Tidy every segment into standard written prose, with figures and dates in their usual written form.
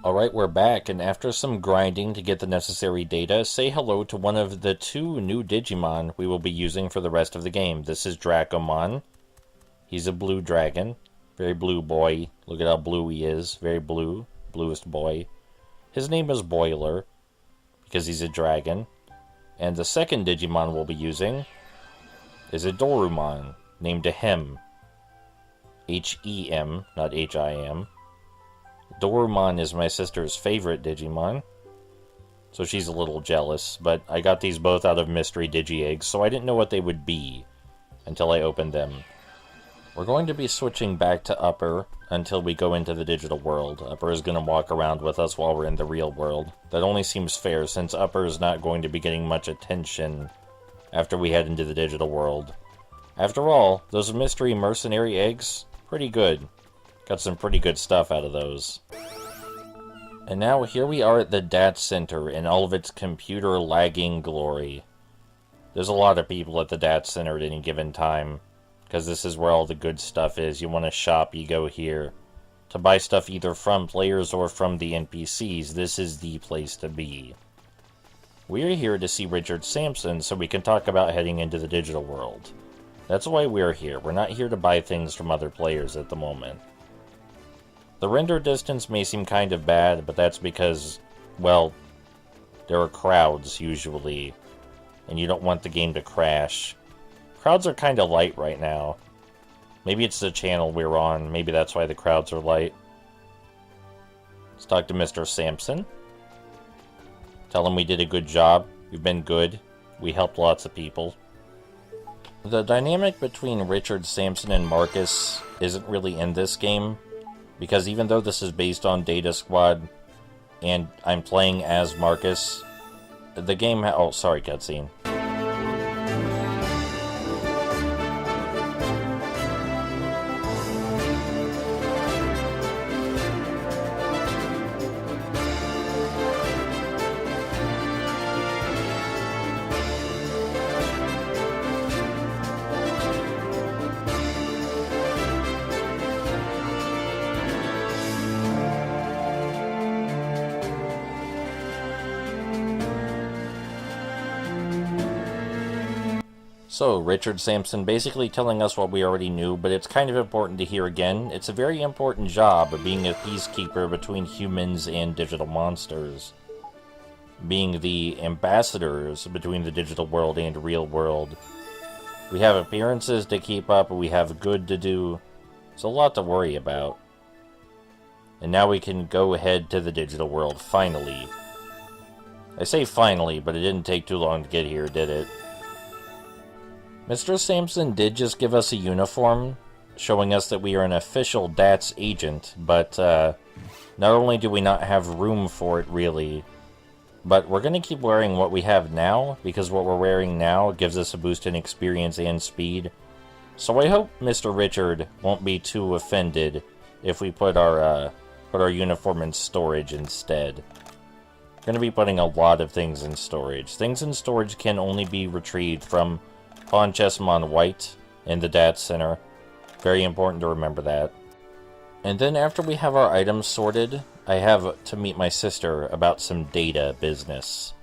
Alright, we're back, and after some grinding to get the necessary data, say hello to one of the two new Digimon we will be using for the rest of the game. This is Dracomon. He's a blue dragon. Very blue boy. Look at how blue he is. Very blue. Bluest boy. His name is Boiler, because he's a dragon. And the second Digimon we'll be using is a Dorumon, named Hem. H-E-M, not H-I-M. Dorumon is my sister's favorite Digimon, so she's a little jealous, but I got these both out of mystery Digi-Eggs, so I didn't know what they would be until I opened them. We're going to be switching back to Upper until we go into the digital world. Upper is going to walk around with us while we're in the real world. That only seems fair, since Upper is not going to be getting much attention after we head into the digital world. After all, those mystery mercenary eggs, pretty good. Got some pretty good stuff out of those. And now here we are at the DAT Center in all of its computer lagging glory. There's a lot of people at the DAT Center at any given time, because this is where all the good stuff is. You want to shop, you go here. To buy stuff either from players or from the NPCs, this is the place to be. We're here to see Richard Sampson so we can talk about heading into the digital world. That's why we're here. We're not here to buy things from other players at the moment. The render distance may seem kind of bad, but that's because, well, there are crowds, usually, and you don't want the game to crash. Crowds are kind of light right now. Maybe it's the channel we're on, maybe that's why the crowds are light. Let's talk to Mr. Sampson. Tell him we did a good job, we've been good, we helped lots of people. The dynamic between Richard Sampson and Marcus isn't really in this game, because even though this is based on Data Squad, and I'm playing as Marcus, the game oh, sorry, cutscene. So, Richard Sampson basically telling us what we already knew, but it's kind of important to hear again. It's a very important job of being a peacekeeper between humans and digital monsters. Being the ambassadors between the digital world and real world. We have appearances to keep up, we have good to do. It's a lot to worry about. And now we can go ahead to the digital world, finally. I say finally, but it didn't take too long to get here, did it? Mr. Sampson did just give us a uniform, showing us that we are an official DATS agent, but not only do we not have room for it, really, but we're going to keep wearing what we have now, because what we're wearing now gives us a boost in experience and speed. So I hope Mr. Richard won't be too offended if we put our uniform in storage instead. We're going to be putting a lot of things in storage. Things in storage can only be retrieved from Pawn Chessmon White in the DAT Center. Very important to remember that. And then after we have our items sorted, I have to meet my sister about some data business.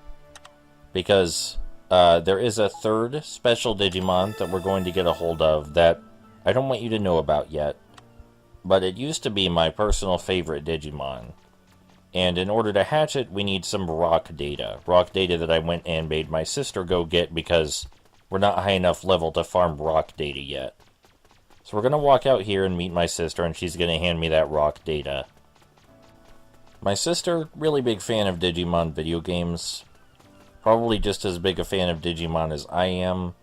Because there is a third special Digimon that we're going to get a hold of that I don't want you to know about yet. But it used to be my personal favorite Digimon. And in order to hatch it, we need some rock data. Rock data that I went and made my sister go get because we're not high enough level to farm rock data yet. So we're going to walk out here and meet my sister, and she's going to hand me that rock data. My sister, really big fan of Digimon video games. Probably just as big a fan of Digimon as I am.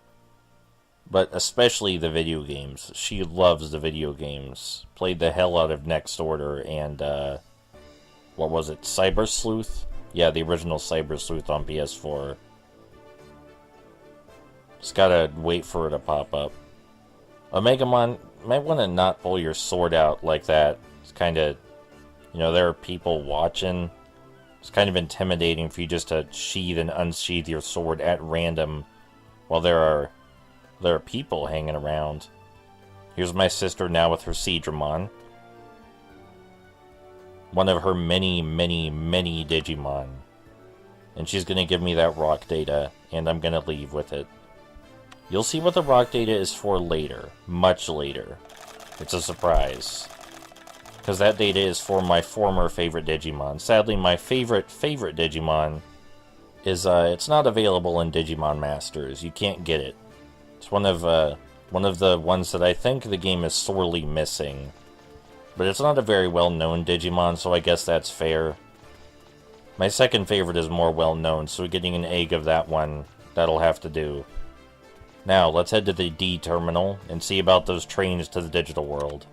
But especially the video games. She loves the video games. Played the hell out of Next Order and, what was it? Cyber Sleuth? Yeah, the original Cyber Sleuth on PS4. Just gotta wait for it to pop up. Omegamon, you might want to not pull your sword out like that. It's kind of, you know, there are people watching. It's kind of intimidating for you just to sheath and unsheath your sword at random while there are people hanging around. Here's my sister now with her Seadramon. one of her many, many, many Digimon. And she's going to give me that rock data, and I'm going to leave with it. You'll see what the rock data is for later. Much later. It's a surprise. Because that data is for my former favorite Digimon. Sadly, my favorite Digimon is, it's not available in Digimon Masters. You can't get it. It's one of the ones that I think the game is sorely missing. But it's not a very well-known Digimon, so I guess that's fair. My second favorite is more well-known, so getting an egg of that one, that'll have to do. Now, let's head to the D terminal and see about those trains to the digital world.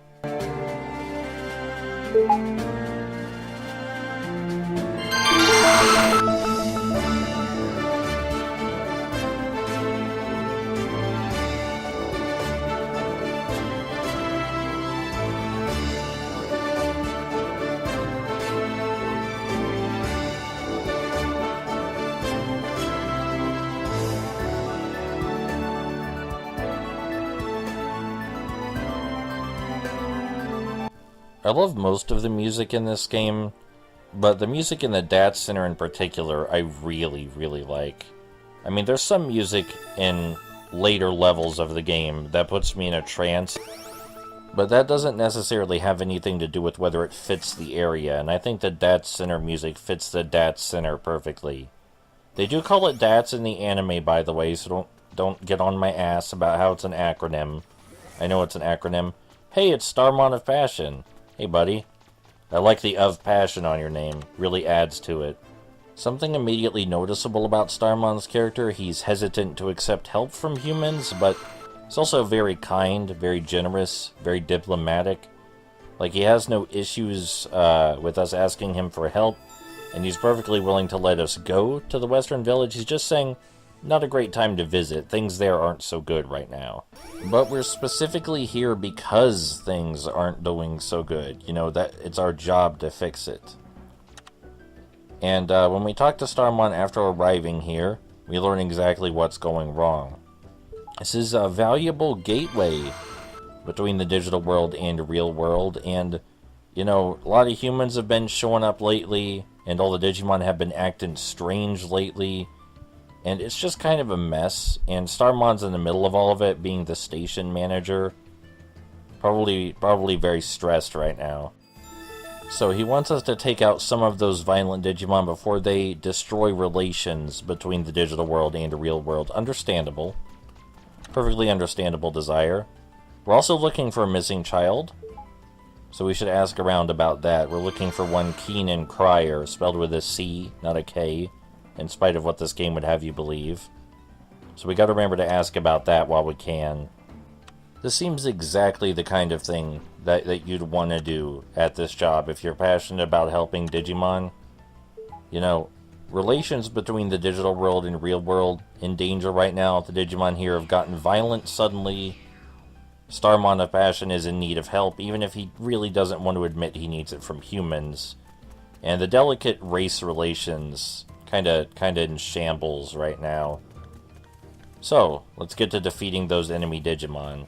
I love most of the music in this game, but the music in the DATS Center in particular, I really, really like. I mean, there's some music in later levels of the game that puts me in a trance, but that doesn't necessarily have anything to do with whether it fits the area, and I think the DATS Center music fits the DATS Center perfectly. They do call it DATS in the anime, by the way, so don't get on my ass about how it's an acronym. I know it's an acronym. Hey, it's Starmon of Passion. Hey, buddy. I like the of passion on your name. Really adds to it. Something immediately noticeable about Starmon's character, he's hesitant to accept help from humans, but he's also very kind, very generous, very diplomatic. Like, he has no issues with us asking him for help, and he's perfectly willing to let us go to the Western Village. He's just saying, not a great time to visit. Things there aren't so good right now. But we're specifically here because things aren't doing so good. You know, that it's our job to fix it. And when we talk to Starmon after arriving here, we learn exactly what's going wrong. This is a valuable gateway between the digital world and real world. And, you know, a lot of humans have been showing up lately, and all the Digimon have been acting strange lately. And it's just kind of a mess, and Starmon's in the middle of all of it, being the station manager. Probably very stressed right now. So he wants us to take out some of those violent Digimon before they destroy relations between the digital world and the real world. Understandable. Perfectly understandable desire. We're also looking for a missing child, so we should ask around about that. We're looking for one Keenan Cryer, spelled with a C, not a K, in spite of what this game would have you believe. So we gotta remember to ask about that while we can. This seems exactly the kind of thing that you'd want to do at this job if you're passionate about helping Digimon. You know, relations between the digital world and real world in danger right now. The Digimon here have gotten violent suddenly. Starmon of Passion is in need of help, even if he really doesn't want to admit he needs it from humans. And the delicate race relations kinda in shambles right now. So, let's get to defeating those enemy Digimon.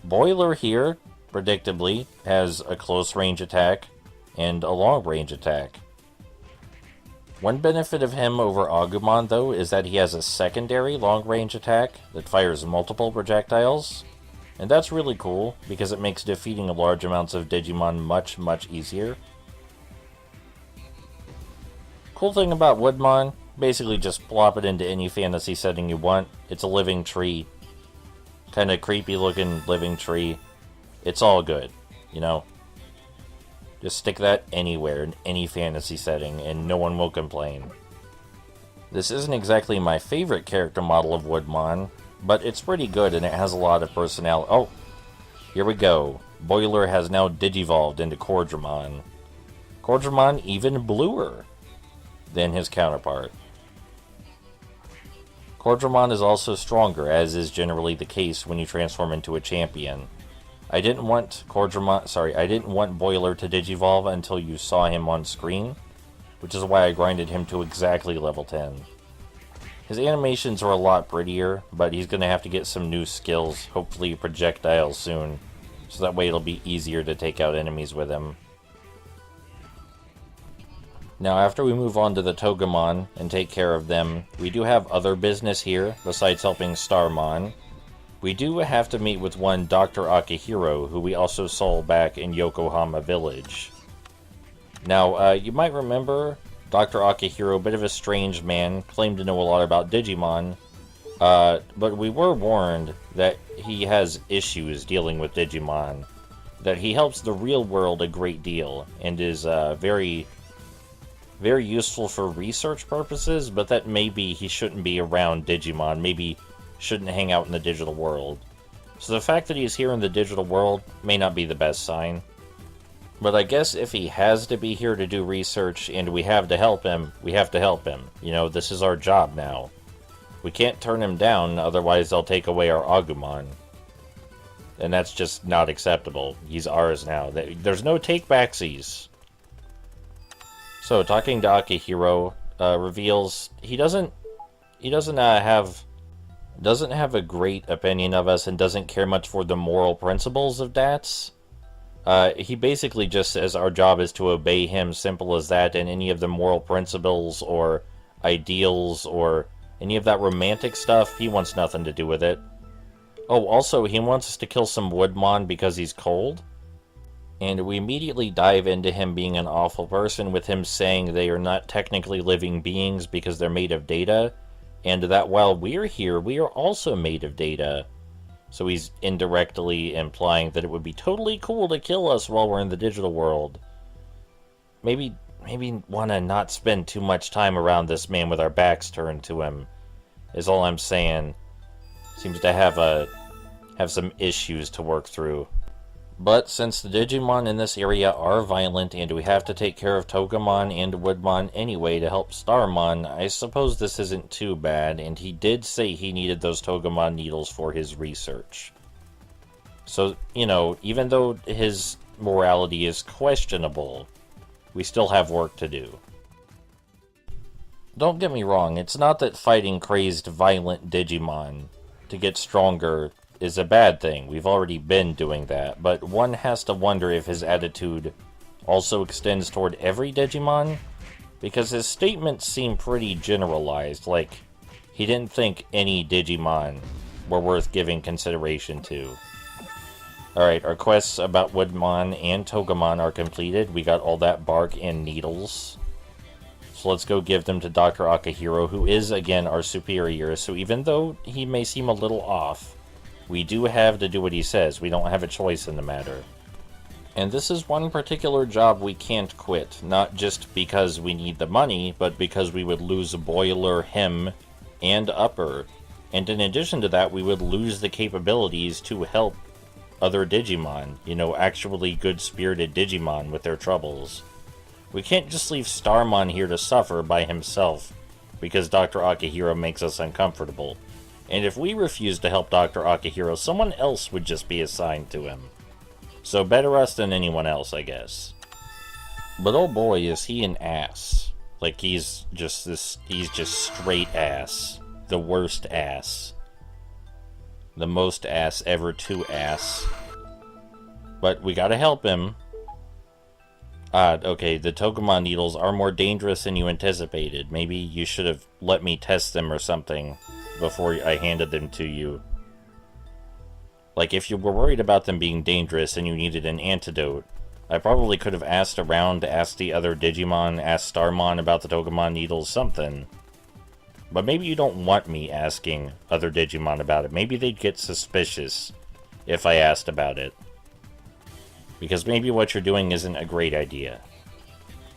Boiler here, predictably, has a close range attack and a long range attack. One benefit of him over Agumon, though, is that he has a secondary long range attack that fires multiple projectiles. And that's really cool, because it makes defeating large amounts of Digimon much, much easier. Cool thing about Woodmon, basically just plop it into any fantasy setting you want. It's a living tree. Kind of creepy looking living tree. It's all good, you know? Just stick that anywhere in any fantasy setting and no one will complain. This isn't exactly my favorite character model of Woodmon, but it's pretty good and it has a lot of personality. Oh, here we go. Boiler has now digivolved into Cordramon. Cordramon even bluer than his counterpart. Cordramon is also stronger, as is generally the case when you transform into a champion. I didn't want Boiler to digivolve until you saw him on screen, which is why I grinded him to exactly level 10. His animations are a lot prettier, but he's going to have to get some new skills, hopefully projectiles soon, so that way it'll be easier to take out enemies with him. Now, after we move on to the Togemon and take care of them, we do have other business here, besides helping Starmon. We do have to meet with one Dr. Akihiro, who we also saw back in Yokohama Village. Now, you might remember Dr. Akihiro, a bit of a strange man, claimed to know a lot about Digimon, but we were warned that he has issues dealing with Digimon, that he helps the real world a great deal, and is very useful for research purposes, but that maybe he shouldn't be around Digimon, maybe shouldn't hang out in the digital world. So the fact that he's here in the digital world may not be the best sign. But I guess if he has to be here to do research and we have to help him, we have to help him. You know, this is our job now. We can't turn him down, otherwise they'll take away our Agumon. And that's just not acceptable. He's ours now. There's no take-backsies. So, talking to Akihiro reveals he doesn't have a great opinion of us and doesn't care much for the moral principles of DATS. He basically just says our job is to obey him, simple as that, and any of the moral principles or ideals or any of that romantic stuff, he wants nothing to do with it. Oh, also, he wants us to kill some Woodmon because he's cold. And we immediately dive into him being an awful person, with him saying they are not technically living beings because they're made of data, and that while we're here, we are also made of data. So he's indirectly implying that it would be totally cool to kill us while we're in the digital world. Maybe want to not spend too much time around this man with our backs turned to him, is all I'm saying. Seems to have some issues to work through. But since the Digimon in this area are violent and we have to take care of Togemon and Woodmon anyway to help Starmon, I suppose this isn't too bad, and he did say he needed those Togemon needles for his research. So, you know, even though his morality is questionable, we still have work to do. Don't get me wrong, it's not that fighting crazed, violent Digimon to get stronger is a bad thing. We've already been doing that, but one has to wonder if his attitude also extends toward every Digimon, because his statements seem pretty generalized, like he didn't think any Digimon were worth giving consideration to. Alright, our quests about Woodmon and Togemon are completed. We got all that bark and needles. So let's go give them to Dr. Akihiro, who is, again, our superior, so even though he may seem a little off, we do have to do what he says. We don't have a choice in the matter. And this is one particular job we can't quit, not just because we need the money, but because we would lose Boiler, him, and Upper. And in addition to that, we would lose the capabilities to help other Digimon, you know, actually good-spirited Digimon with their troubles. We can't just leave Starmon here to suffer by himself, because Dr. Akihiro makes us uncomfortable. And if we refuse to help Dr. Akihiro, someone else would just be assigned to him. So better us than anyone else, I guess. But oh boy, is he an ass. Like, he's just straight ass. The worst ass. The most ass ever to ass. But we gotta help him. Okay, the Togemon needles are more dangerous than you anticipated. Maybe you should have let me test them or something before I handed them to you. Like, if you were worried about them being dangerous and you needed an antidote, I probably could have asked around, asked the other Digimon, asked Starmon about the Togemon needles, something. But maybe you don't want me asking other Digimon about it. Maybe they'd get suspicious if I asked about it. Because maybe what you're doing isn't a great idea.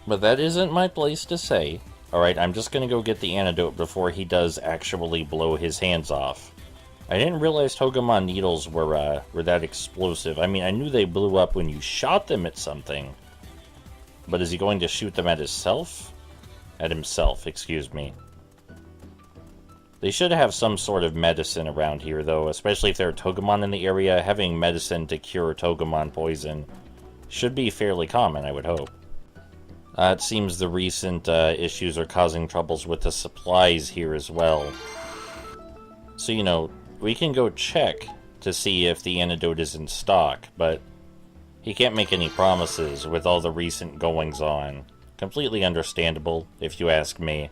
But that isn't my place to say. Alright, I'm just gonna go get the antidote before he does actually blow his hands off. I didn't realize Togemon needles were that explosive. I mean, I knew they blew up when you shot them at something. But is he going to shoot them at himself? At himself, excuse me. They should have some sort of medicine around here, though, especially if there are Togemon in the area. Having medicine to cure Togemon poison should be fairly common, I would hope. It seems the recent issues are causing troubles with the supplies here as well. So, you know, we can go check to see if the antidote is in stock, but he can't make any promises with all the recent goings-on. Completely understandable, if you ask me.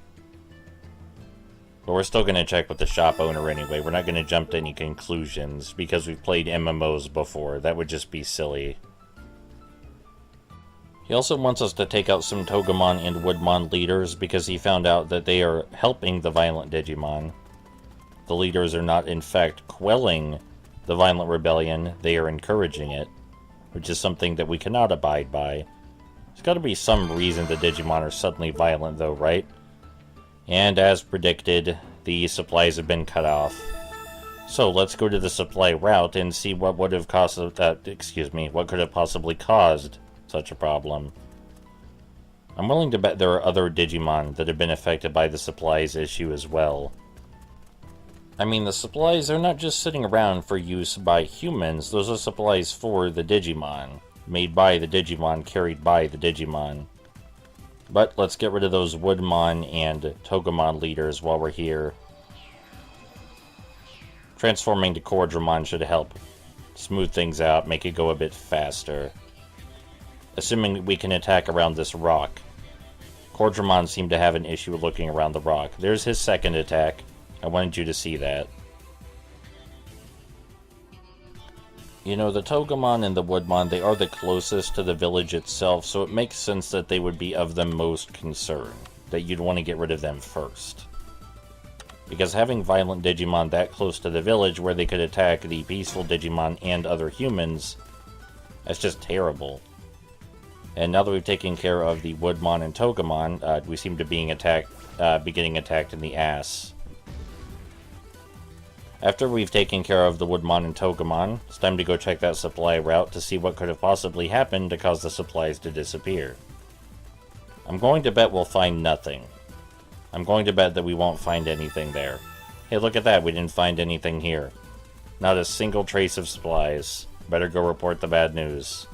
But we're still going to check with the shop owner anyway. We're not going to jump to any conclusions, because we've played MMOs before. That would just be silly. He also wants us to take out some Togemon and Woodmon leaders, because he found out that they are helping the violent Digimon. The leaders are not, in fact, quelling the violent rebellion, they are encouraging it, which is something that we cannot abide by. There's got to be some reason the Digimon are suddenly violent, though, right? And as predicted, the supplies have been cut off. So let's go to the supply route and see what would have caused what could have possibly caused such a problem. I'm willing to bet there are other Digimon that have been affected by the supplies issue as well. I mean, the supplies are not just sitting around for use by humans, those are supplies for the Digimon. Made by the Digimon, carried by the Digimon. But let's get rid of those Woodmon and Togemon leaders while we're here. Transforming to Cordramon should help smooth things out, make it go a bit faster. Assuming that we can attack around this rock. Cordramon seemed to have an issue looking around the rock. There's his second attack. I wanted you to see that. You know, the Togemon and the Woodmon, they are the closest to the village itself, so it makes sense that they would be of the most concern. That you'd want to get rid of them first. Because having violent Digimon that close to the village where they could attack the peaceful Digimon and other humans, that's just terrible. And now that we've taken care of the Woodmon and Togemon, we seem to be getting attacked in the ass. After we've taken care of the Woodmon and Togemon, it's time to go check that supply route to see what could have possibly happened to cause the supplies to disappear. I'm going to bet we'll find nothing. I'm going to bet that we won't find anything there. Hey, look at that, we didn't find anything here. Not a single trace of supplies. Better go report the bad news.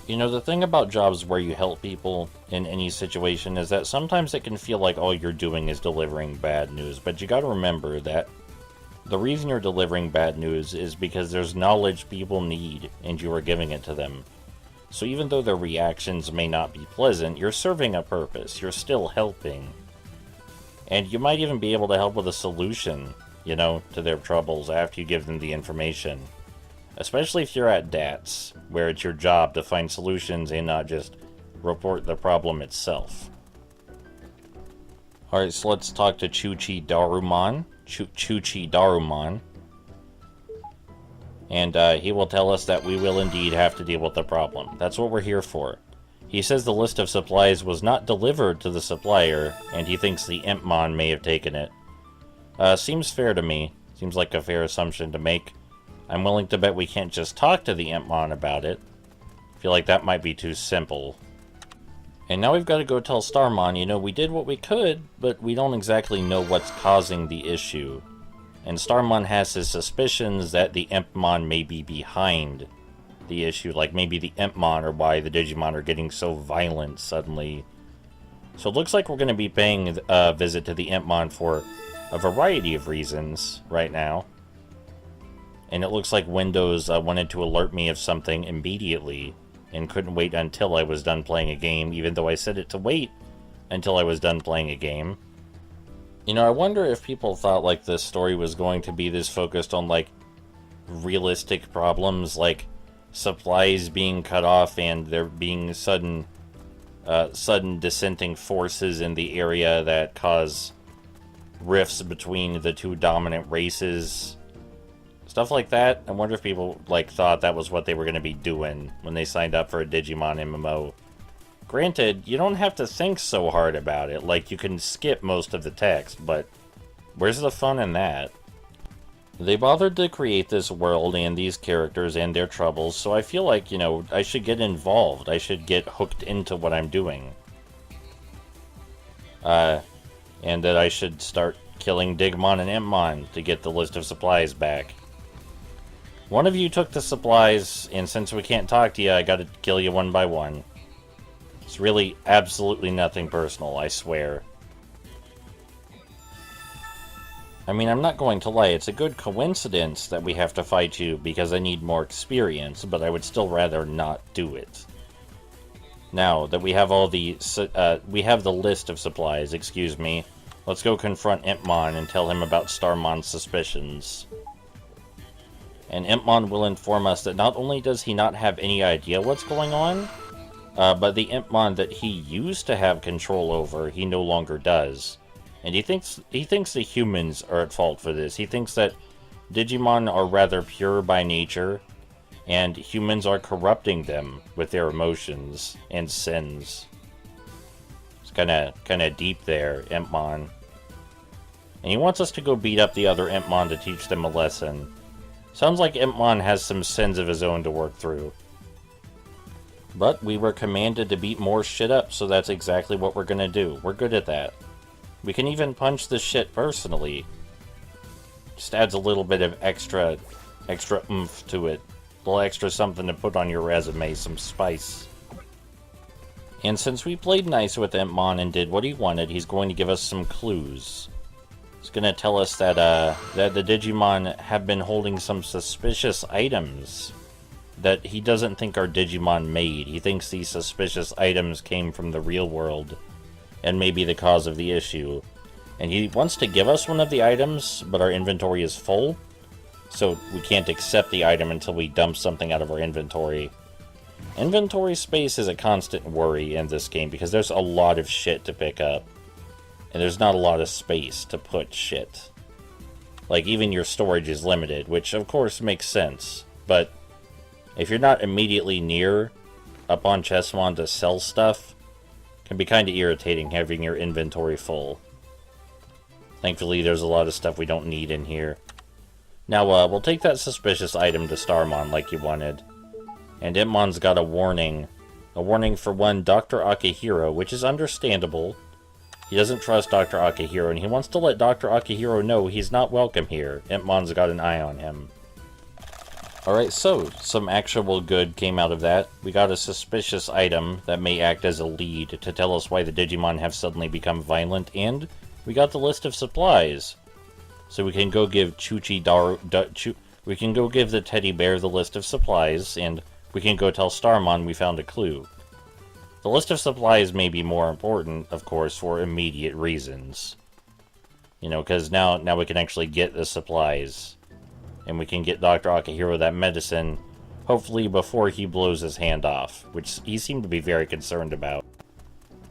You know, the thing about jobs where you help people in any situation is that sometimes it can feel like all you're doing is delivering bad news, but you gotta remember that the reason you're delivering bad news is because there's knowledge people need, and you are giving it to them. So even though their reactions may not be pleasant, you're serving a purpose, you're still helping. And you might even be able to help with a solution, you know, to their troubles after you give them the information. Especially if you're at DATS, where it's your job to find solutions and not just report the problem itself. Alright, so let's talk to Chuchi Darumon. And he will tell us that we will indeed have to deal with the problem. That's what we're here for. He says the list of supplies was not delivered to the supplier, and he thinks the Impmon may have taken it. Seems fair to me. Seems like a fair assumption to make. I'm willing to bet we can't just talk to the Impmon about it. Feel like that might be too simple. And now we've got to go tell Starmon, you know, we did what we could, but we don't exactly know what's causing the issue. And Starmon has his suspicions that the Impmon may be behind the issue, like maybe the Impmon or why the Digimon are getting so violent suddenly. So it looks like we're going to be paying a visit to the Impmon for a variety of reasons right now. And it looks like Windows wanted to alert me of something immediately and couldn't wait until I was done playing a game, even though I set it to wait until I was done playing a game. You know, I wonder if people thought, like, this story was going to be this focused on, like, realistic problems, like supplies being cut off and there being sudden dissenting forces in the area that cause rifts between the two dominant races. Stuff like that. I wonder if people, like, thought that was what they were going to be doing when they signed up for a Digimon MMO. Granted, you don't have to think so hard about it. Like, you can skip most of the text, but where's the fun in that? They bothered to create this world and these characters and their troubles, so I feel like, you know, I should get involved. I should get hooked into what I'm doing. And that I should start killing Digimon and Impmon to get the list of supplies back. One of you took the supplies, and since we can't talk to you, I gotta kill you one by one. It's really absolutely nothing personal, I swear. I mean, I'm not going to lie, it's a good coincidence that we have to fight you because I need more experience, but I would still rather not do it. Now that we have all the we have the list of supplies, excuse me, let's go confront Impmon and tell him about Starmon's suspicions. And Impmon will inform us that not only does he not have any idea what's going on, but the Impmon that he used to have control over, he no longer does. And he thinks the humans are at fault for this. He thinks that Digimon are rather pure by nature, and humans are corrupting them with their emotions and sins. It's kind of deep there, Impmon. And he wants us to go beat up the other Impmon to teach them a lesson. Sounds like Impmon has some sins of his own to work through. But we were commanded to beat more shit up, so that's exactly what we're gonna do. We're good at that. We can even punch the shit personally. Just adds a little bit of extra oomph to it. A little extra something to put on your resume, some spice. And since we played nice with Impmon and did what he wanted, he's going to give us some clues. He's going to tell us that that the Digimon have been holding some suspicious items that he doesn't think are Digimon made. He thinks these suspicious items came from the real world and may be the cause of the issue. And he wants to give us one of the items, but our inventory is full. So we can't accept the item until we dump something out of our inventory. Inventory space is a constant worry in this game because there's a lot of shit to pick up. And there's not a lot of space to put shit. Like, even your storage is limited, which of course makes sense. But if you're not immediately near up on Chessmon to sell stuff, it can be kind of irritating having your inventory full. Thankfully, there's a lot of stuff we don't need in here. Now, we'll take that suspicious item to Starmon like you wanted. And Impmon's got a warning. A warning for one Dr. Akihiro, which is understandable. He doesn't trust Dr. Akihiro, and he wants to let Dr. Akihiro know he's not welcome here. Impmon's got an eye on him. Alright, so, some actual good came out of that. We got a suspicious item that may act as a lead to tell us why the Digimon have suddenly become violent, and we got the list of supplies. So we can go give we can go give the teddy bear the list of supplies, and we can go tell Starmon we found a clue. The list of supplies may be more important, of course, for immediate reasons. You know, because now we can actually get the supplies. And we can get Dr. Akihiro that medicine, hopefully before he blows his hand off, which he seemed to be very concerned about.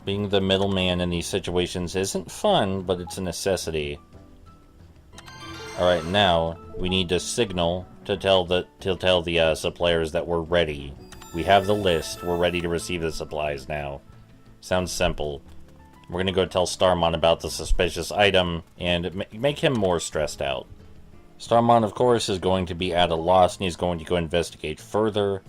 Being the middleman in these situations isn't fun, but it's a necessity. Alright, now, we need to signal to tell the suppliers that we're ready. We have the list, we're ready to receive the supplies now. Sounds simple. We're gonna go tell Starmon about the suspicious item, and make him more stressed out. Starmon, of course, is going to be at a loss, and he's going to go investigate further.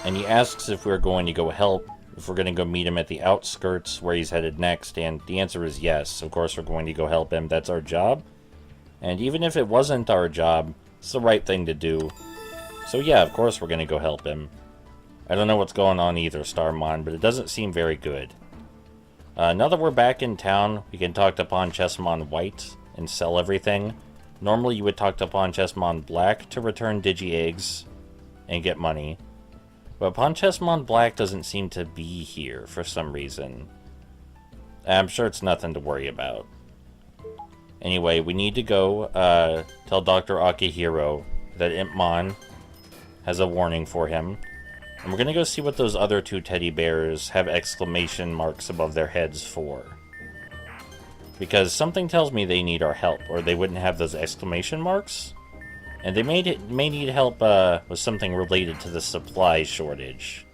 And he asks if we're going to go help, if we're going to go meet him at the outskirts where he's headed next, and the answer is yes. Of course, we're going to go help him. That's our job. And even if it wasn't our job, it's the right thing to do. So yeah, of course we're going to go help him. I don't know what's going on either, Starmon, but it doesn't seem very good. Now that we're back in town, we can talk to Pawn Chessmon White and sell everything. Normally you would talk to Pawn Chessmon Black to return Digi-Eggs and get money. But Pawn Chessmon Black doesn't seem to be here for some reason. I'm sure it's nothing to worry about. Anyway, we need to go tell Dr. Akihiro that Impmon has a warning for him. And we're going to go see what those other two teddy bears have exclamation marks above their heads for. Because something tells me they need our help, or they wouldn't have those exclamation marks. And they may need help with something related to the supply shortage.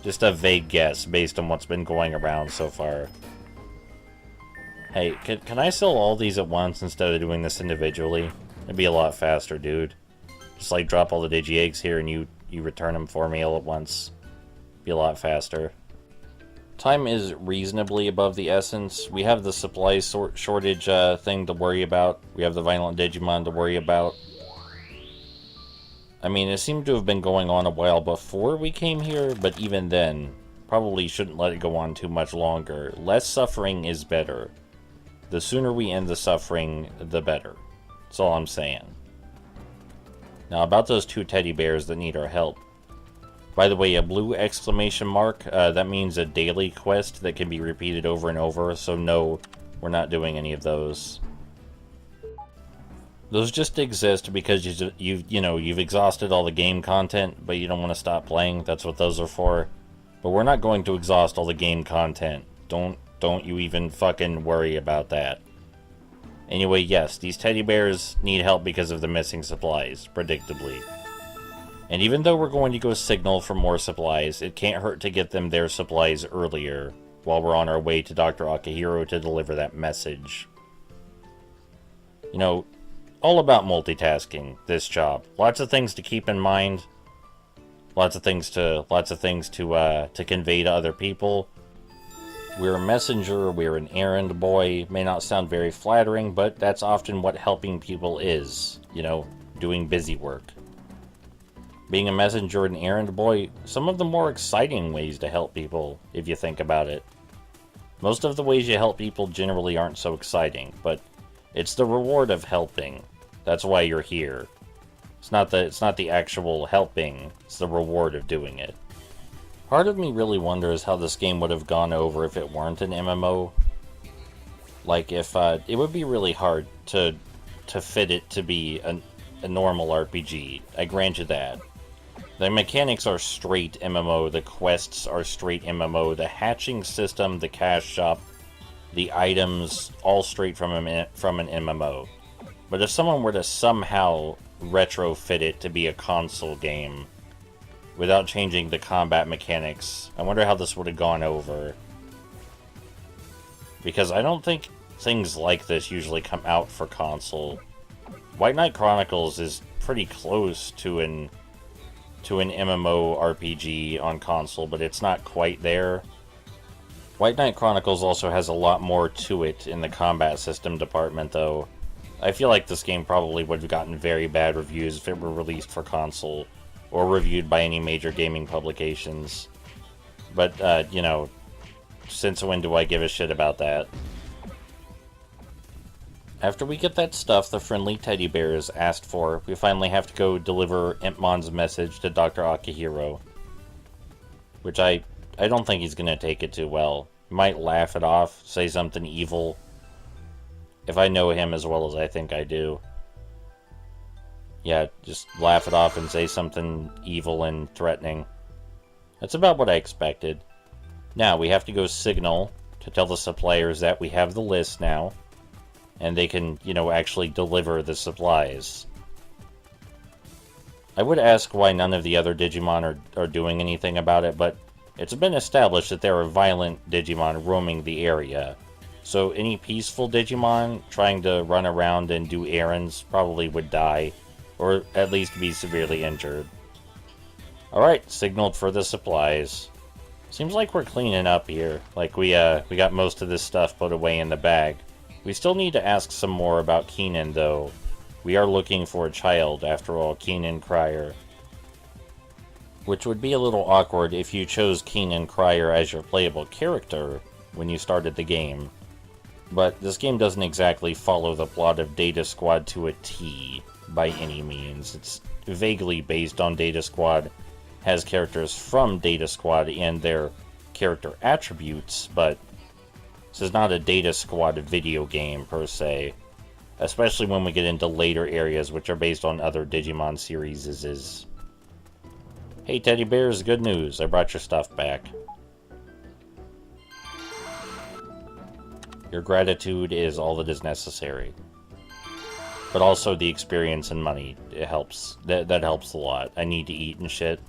Just a vague guess based on what's been going around so far. Hey, can I sell all these at once instead of doing this individually? It'd be a lot faster, dude. Just like drop all the Digi-Eggs here and you return them for me all at once. Be a lot faster. Time is reasonably above the essence. We have the supply shortage thing to worry about. We have the violent Digimon to worry about. I mean, it seemed to have been going on a while before we came here, but even then, probably shouldn't let it go on too much longer. Less suffering is better. The sooner we end the suffering, the better. That's all I'm saying. Now, about those two teddy bears that need our help. By the way, a blue exclamation mark, that means a daily quest that can be repeated over and over, so no, we're not doing any of those. Those just exist because you've exhausted all the game content, but you don't want to stop playing. That's what those are for. But we're not going to exhaust all the game content. Don't you even fucking worry about that. Anyway, yes, these teddy bears need help because of the missing supplies, predictably. And even though we're going to go signal for more supplies, it can't hurt to get them their supplies earlier, while we're on our way to Dr. Akihiro to deliver that message. You know, all about multitasking, this job. Lots of things to keep in mind. Lots of things to convey to other people. We're a messenger, we're an errand boy. May not sound very flattering, but that's often what helping people is. You know, doing busy work. Being a messenger and errand boy, some of the more exciting ways to help people, if you think about it. Most of the ways you help people generally aren't so exciting, but it's the reward of helping. That's why you're here. It's not the actual helping, it's the reward of doing it. Part of me really wonders how this game would have gone over if it weren't an MMO. Like, if, it would be really hard to fit it to be a normal RPG. I grant you that. The mechanics are straight MMO, the quests are straight MMO, the hatching system, the cash shop, the items, all straight from an MMO. But if someone were to somehow retrofit it to be a console game, without changing the combat mechanics, I wonder how this would have gone over. Because I don't think things like this usually come out for console. White Knight Chronicles is pretty close to an MMO RPG on console, but it's not quite there. White Knight Chronicles also has a lot more to it in the combat system department, though. I feel like this game probably would have gotten very bad reviews if it were released for console, or reviewed by any major gaming publications. But, you know, since when do I give a shit about that? After we get that stuff the friendly teddy bears asked for, we finally have to go deliver Impmon's message to Dr. Akihiro. Which I don't think he's gonna take it too well. He might laugh it off, say something evil. If I know him as well as I think I do. Yeah, just laugh it off and say something evil and threatening. That's about what I expected. Now, we have to go signal to tell the suppliers that we have the list now. And they can, you know, actually deliver the supplies. I would ask why none of the other Digimon are doing anything about it, but it's been established that there are violent Digimon roaming the area. So any peaceful Digimon trying to run around and do errands probably would die, or at least be severely injured. Alright, signaled for the supplies. Seems like we're cleaning up here. Like we got most of this stuff put away in the bag. We still need to ask some more about Keenan, though. We are looking for a child, after all, Keenan Cryer. Which would be a little awkward if you chose Keenan Cryer as your playable character when you started the game. But this game doesn't exactly follow the plot of Data Squad to a T, by any means. It's vaguely based on Data Squad, has characters from Data Squad and their character attributes, but this is not a Data Squad video game, per se. Especially when we get into later areas, which are based on other Digimon series. Hey, Teddy Bears, good news. I brought your stuff back. Your gratitude is all that is necessary. But also the experience and money. It helps. That helps a lot. I need to eat and shit.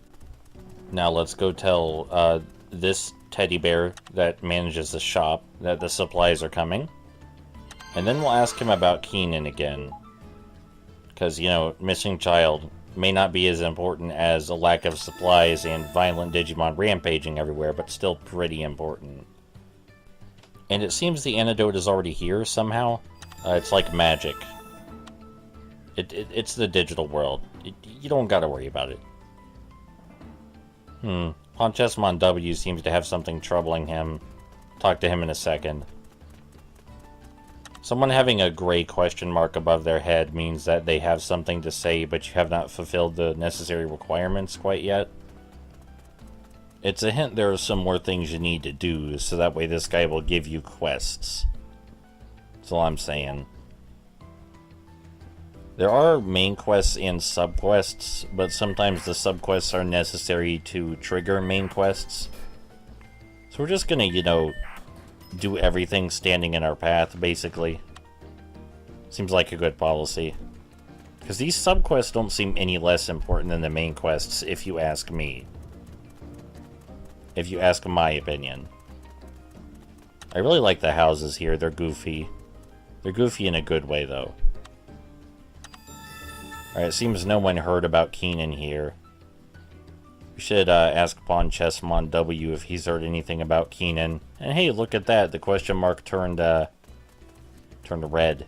Now let's go tell, this teddy bear that manages the shop that the supplies are coming. And then we'll ask him about Keenan again. Because, you know, missing child may not be as important as a lack of supplies and violent Digimon rampaging everywhere, but still pretty important. And it seems the antidote is already here somehow. It's like magic. It's the digital world. You don't gotta worry about it. Ponchesmon W seems to have something troubling him. Talk to him in a second. Someone having a gray question mark above their head means that they have something to say, but you have not fulfilled the necessary requirements quite yet. It's a hint there are some more things you need to do, so that way this guy will give you quests. That's all I'm saying. There are main quests and sub-quests, but sometimes the sub-quests are necessary to trigger main quests. So we're just gonna, you know, do everything standing in our path, basically. Seems like a good policy. Because these sub-quests don't seem any less important than the main quests, if you ask me. If you ask my opinion. I really like the houses here, they're goofy. They're goofy in a good way, though. Alright, it seems no one heard about Keenan here. We should ask Ponchesmon W if he's heard anything about Keenan. And hey, look at that, the question mark turned red.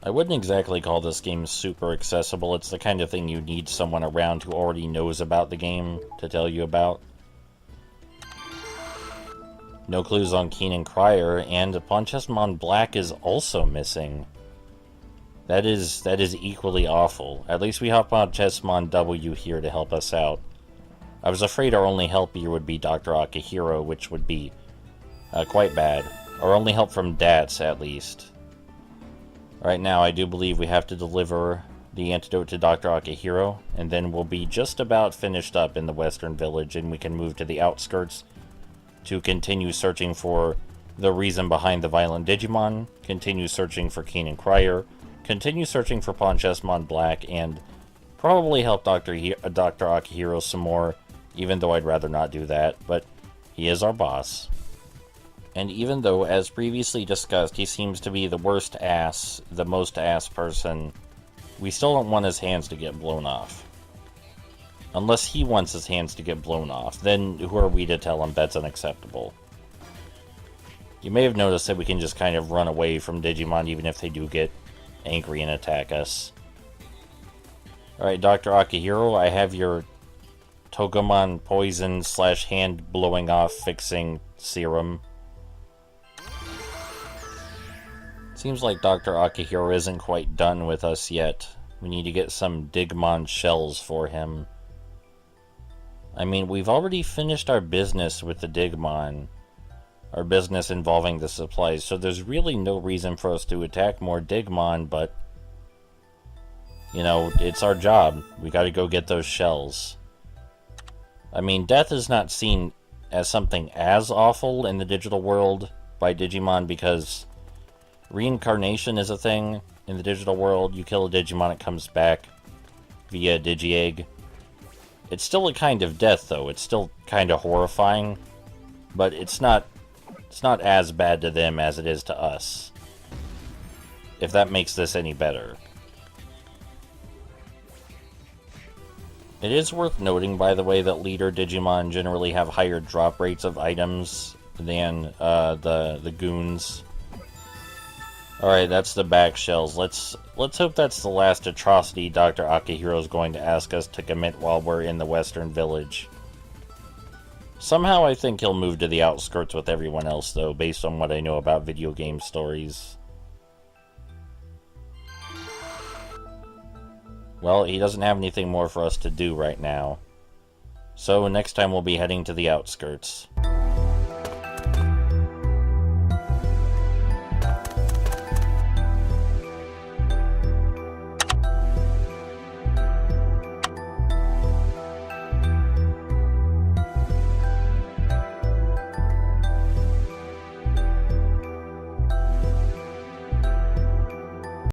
I wouldn't exactly call this game super accessible. It's the kind of thing you need someone around who already knows about the game to tell you about. No clues on Keenan Cryer, and Ponchesmon Black is also missing. That is equally awful. At least we have Ponchesmon W here to help us out. I was afraid our only help here would be Dr. Akihiro, which would be quite bad. Our only help from DATS, at least. Right now, I do believe we have to deliver the antidote to Dr. Akihiro, and then we'll be just about finished up in the Western Village, and we can move to the outskirts to continue searching for the reason behind the violent Digimon, continue searching for Keenan Cryer, continue searching for Ponchesmon Black, and probably help Dr. Akihiro some more, even though I'd rather not do that, but he is our boss. And even though, as previously discussed, he seems to be the most ass person, we still don't want his hands to get blown off. Unless he wants his hands to get blown off, then who are we to tell him that's unacceptable? You may have noticed that we can just kind of run away from Digimon even if they do get angry and attack us. Alright, Dr. Akihiro, I have your Togemon poison / hand blowing off fixing serum. Seems like Dr. Akihiro isn't quite done with us yet. We need to get some Digimon shells for him. I mean, we've already finished our business with the Digimon. Our business involving the supplies, so there's really no reason for us to attack more Digimon, but you know, it's our job. We gotta go get those shells. I mean, death is not seen as something as awful in the digital world by Digimon because reincarnation is a thing in the digital world. You kill a Digimon, it comes back via Digi-Egg. It's still a kind of death, though. It's still kind of horrifying, but it's not as bad to them as it is to us. If that makes this any better. It is worth noting, by the way, that leader Digimon generally have higher drop rates of items than the goons. Alright, that's the back shells. Let's hope that's the last atrocity Dr. Akihiro is going to ask us to commit while we're in the Western Village. Somehow I think he'll move to the outskirts with everyone else, though, based on what I know about video game stories. Well, he doesn't have anything more for us to do right now. So next time we'll be heading to the outskirts.